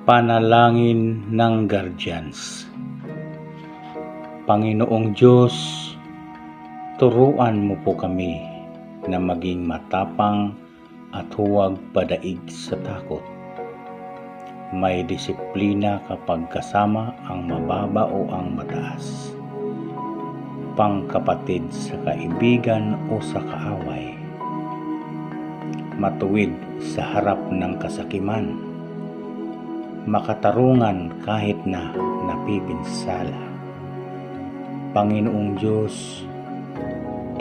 Panalangin ng Guardians. Panginoong Diyos, turuan mo po kami na maging matapang at huwag padaig sa takot. May disiplina kapag kasama ang mababa o ang mataas. Pangkapatid sa kaibigan o sa kaaway. Matuwid sa harap ng kasakiman. Makatarungan kahit na napipinsala. Panginoong Diyos,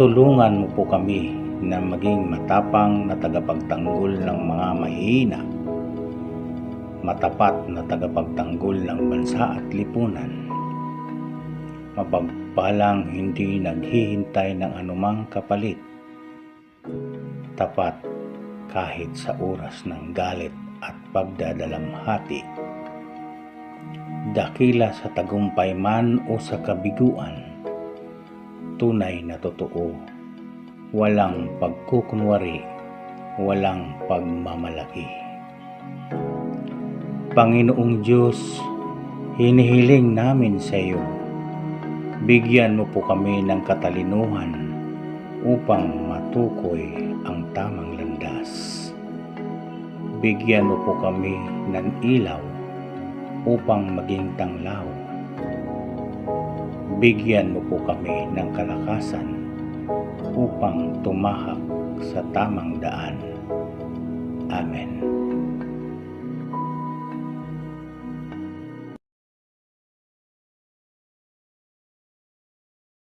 tulungan mo po kami na maging matapang na tagapagtanggol ng mga mahihina, matapat na tagapagtanggol ng bansa at lipunan, mapagpalang hindi naghihintay ng anumang kapalit, tapat kahit sa oras ng galit at pagdadalamhati, dakila sa tagumpay man o sa kabiguan, tunay na totoo, walang pagkukunwari, walang pagmamalaki. Panginoong Diyos, hinihiling namin sa iyo, bigyan mo po kami ng katalinuhan upang matukoy ang tamang landas. Bigyan mo po kami ng ilaw upang maging tanglaw. Bigyan mo po kami ng kalakasan upang tumahak sa tamang daan. Amen.